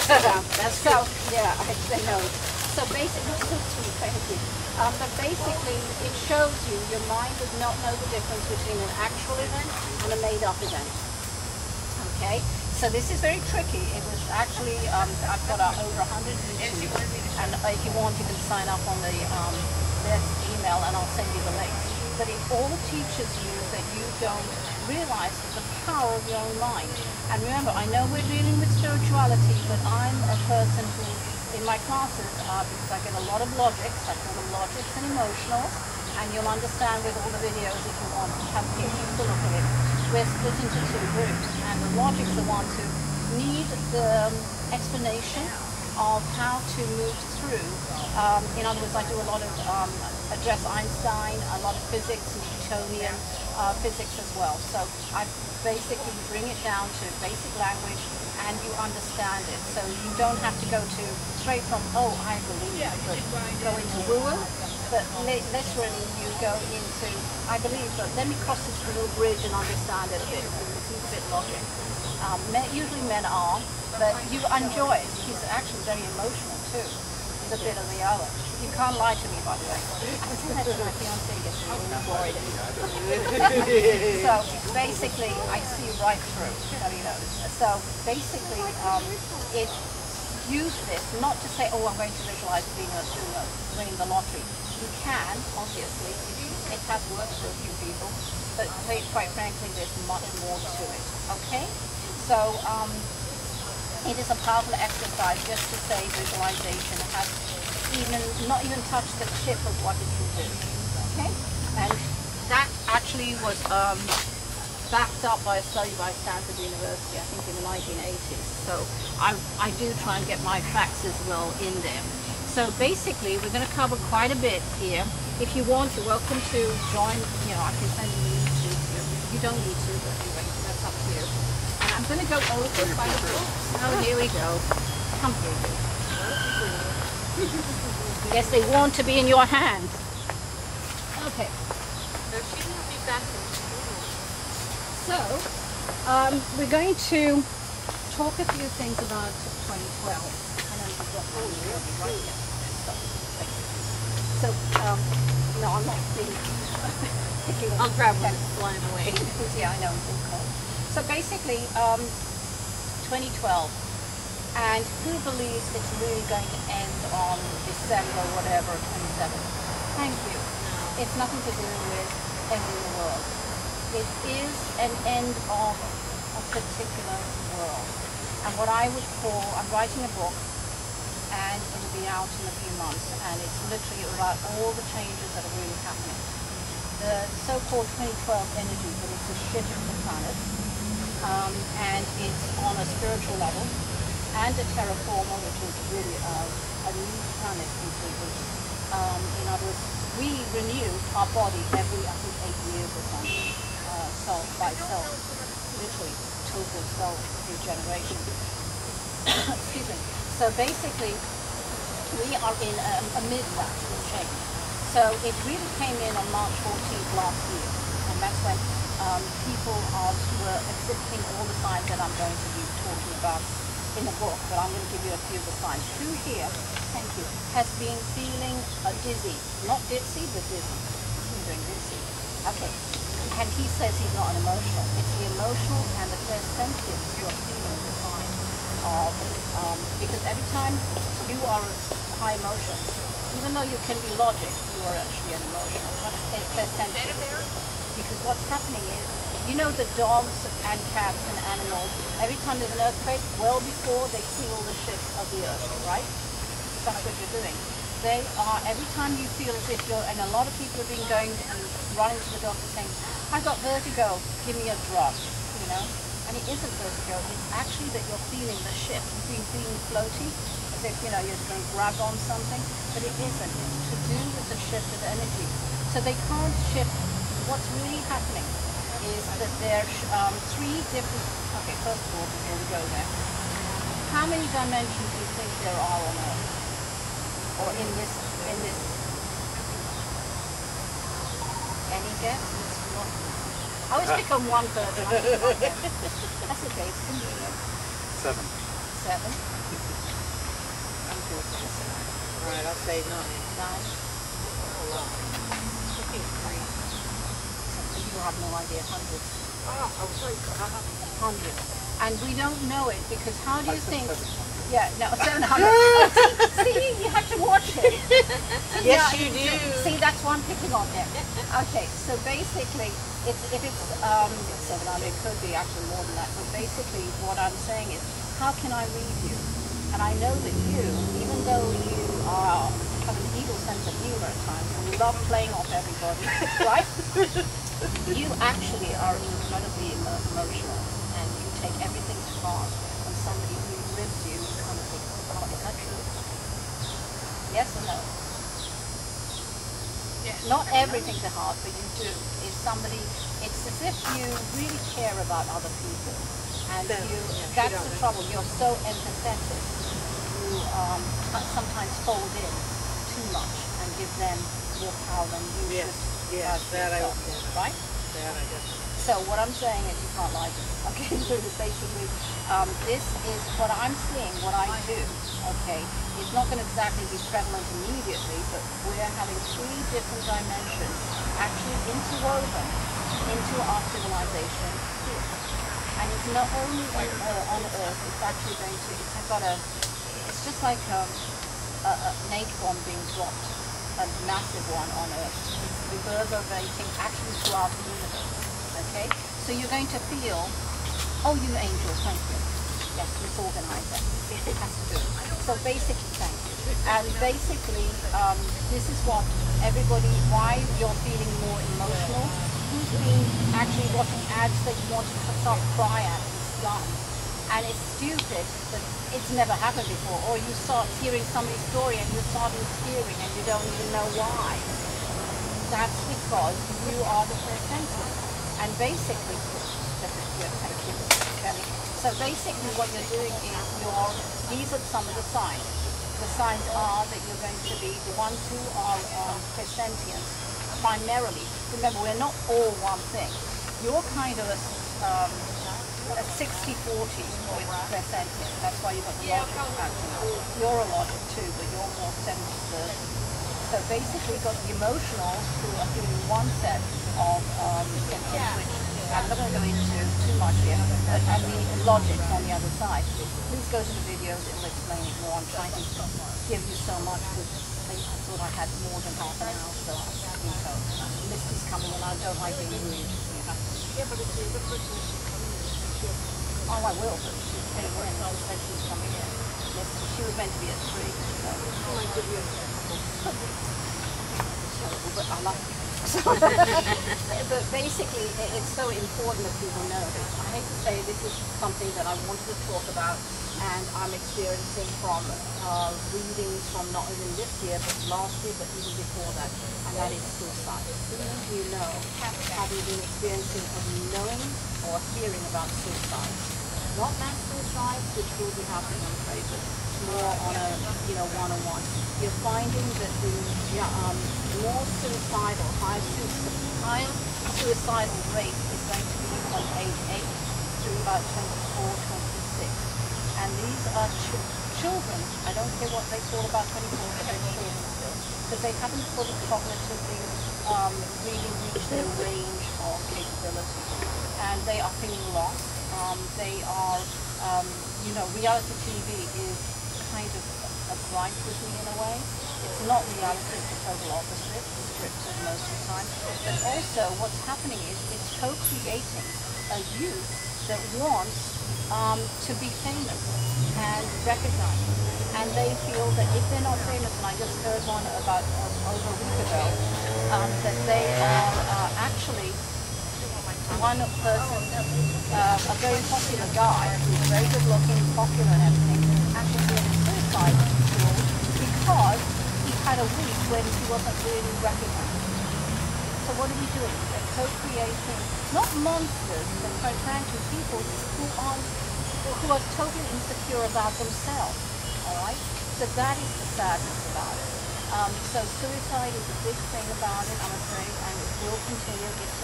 That's so, yeah, I know. So basically, so sweet, thank you. But basically, it shows you your mind does not know the difference between an actual event and a made-up event. Okay? So this is very tricky. It was actually, I've got over 100 YouTube, and if you want, you can sign up on the their email, and I'll send you the link. But it all teaches you that you don't realize the power of your own mind. And remember, I know we're dealing with spirituality, but I'm a person who, in my classes, because I get a lot of logics, I call them logics and emotionals, and you'll understand with all the videos if you want to have people look at it. We're split into two groups, and the logics are ones who need the explanation of how to move through. In other words, I do a lot of address Einstein, a lot of physics, Newtonian physics as well. So I basically bring it down to basic language, and you understand it. So you don't have to go to straight from, oh, I believe, but go into woo-woo. But literally you go into, I believe, but let me cross this little bridge and understand it a bit, because it's a bit logic. Usually men are, but you enjoy it. He's actually very emotional too. He's a bit of the other. You can't lie to me, by the way. I think that's my fiance gets really worried. So basically, I see right through. Have you noticed? So basically, it's use this not to say, oh, I'm going to visualize winning the lottery. You can, obviously. It has worked for a few people, but quite frankly, there's much more to it. Okay? So it is a powerful exercise just to say visualization has not even touched the tip of what it can do. Okay? And that actually was backed up by a study by Stanford University, I think in the 1980s. So I do try and get my facts as well in there. So basically, we're going to cover quite a bit here. If you want, you're welcome to join. You know, I can send you the YouTube. You don't need to, but anyway, that's up to you. And I'm going to go over by the books. Oh, here we go. Come here. Yes, they want to be in your hands. Okay. Darshini will be back in So, we're going to talk a few things about 2012. I know you've got all the right here. So, no, I'm not being I'll grab one that's flying away. Yeah, I know, it's all cold. So basically, 2012. And who believes it's really going to end on December, whatever, 27th? Thank you. No. It's nothing to do with ending the world. It is an end of a particular world. And what I would call, I'm writing a book, and it will be out in a few months, and it's literally about all the changes that are really happening. The so-called 2012 energy, but it's a shift of the planet, and it's on a spiritual level, and a terraformer, which is really a new planet completely. In other words, we renew our body every, I think, 8 years or something, cell by cell, literally total cell regeneration. Excuse me. So basically, we are in amid that change. So it really came in on March 14th last year, and that's when people were exhibiting all the signs that I'm going to be talking about in the book, but I'm going to give you a few of the signs. Who here, thank you, has been feeling dizzy? Not ditzy, but dizzy. I'm doing dizzy. Okay. And he says he's not an emotional. It's the emotional and the clairsentience who are feeling the sign of, because every time you are high emotion, even though you can be logic, you are actually an emotional. It's clairsentience. Because what's happening is, you know, the dogs and cats and animals, every time there's an earthquake, well before they feel the shift of the earth, right? That's what you're doing. They are, every time you feel as if you're, and a lot of people have been going and running to the doctor saying, I've got vertigo, give me a drug, you know? And it isn't vertigo, it's actually that you're feeling the shift. You've been feeling floaty, as if, you know, you're going to grab on something, but it isn't. It's to do with the shift of energy. So they can't shift. What's really happening is that there's three different, okay, first of all, before we go there, how many dimensions do you think there are on Earth? Or in this, any guess? I always pick on one person. That's okay, it's convenient. 7. 7. Alright, I'll say 9. 9. You have no idea, hundreds. Oh, I was like, Hundreds. And we don't know it because how do you think? Yeah, no, 700. Oh, see, you have to watch it. yes, you do. See, that's why I'm picking on him. Okay, so basically, if it's 700, it could be actually more than that. But basically, what I'm saying is, how can I read you? And I know that you, even though you have an evil sense of humor at times, and you love playing off everybody, right? You actually are incredibly emotional, and you take everything to heart when somebody who ribs you kind of thinks, oh, is that true? Yes or no? Yeah. Not everything to heart, but you do. If somebody, it's as if you really care about other people, and that's the trouble. You're so empathetic. You sometimes fold in too much and give them more power than you should. Yes, that I yourself, right? That I guess. So what I'm saying is you can't like it. Okay, so basically, this is what I'm seeing, what I do, okay, it's not going to exactly be prevalent immediately, but we're having 3 different dimensions actually interwoven into our civilization here. And it's not only on Earth, it's actually going to, it's just like an H bomb being dropped, a massive one on Earth. It's reverberating actually throughout the universe. Okay? So you're going to feel, oh, you angels, thank you. Yes, let's organize that. It has to do. So basically, thank you. And basically, this is what everybody, why you're feeling more emotional. Who's been actually watching ads that you want to start cry at and slum. And it's stupid, but it's never happened before. Or you start hearing somebody's story and you're starting tearing and you don't even know why. That's because you are the sensitive. And basically, thank you, Kelly. So basically what you're doing is these are some of the signs. The signs are that you're going to be the ones who are presentients primarily. Remember, we're not all one thing. You're kind of a 60-40 with presentient. That's why you've got the logic actually. You're a logic too, but you're more 70-30. So basically you've got the emotional who are doing one set of symptoms, which I'm not going to go into too much here, but and the logic on the other side. Please go to the videos, it will explain it more. I'm trying to give you so much because I thought I had more than half an hour, so Misty's coming and I don't like being rude. You have to. Yeah, but if the other person is coming, oh, I will, but she's going to win. She said she's coming in. Yes, she was meant to be at 3. So. oh, I give you a But I love it. But basically, it's so important that people know this. I hate to say this is something that I wanted to talk about, and I'm experiencing from readings from not only this year, but last year, but even before that, and that is suicide. Who do you know? Have you been experiencing of knowing or hearing about suicide? Not mass suicide, which will be happening, I'm afraid, but more on a one-on-one. You're finding that the more suicidal, higher suicidal rate is going to be from age 8 to about 24, 26. And these are children. I don't care what they thought about 24, but they're children still, because they haven't fully cognitively really reached their range of capability, and they are feeling lost. They are, reality TV is kind of a gripe with me in a way. It's not reality, it's the total opposite. It's scripted most of the time. But also what's happening is it's co-creating a youth that wants to be famous and recognized. And they feel that if they're not famous, and I just heard one about over a week ago, that they are actually one person, a very popular guy, who's very good looking, popular and everything, actually committed suicide because he had a week when he wasn't really recognized. So what are we doing? They're co-creating, not monsters, but frankly people who are totally insecure about themselves. Alright? So that is the sadness about it. So suicide is a big thing about it, I'm afraid, and it will continue. It's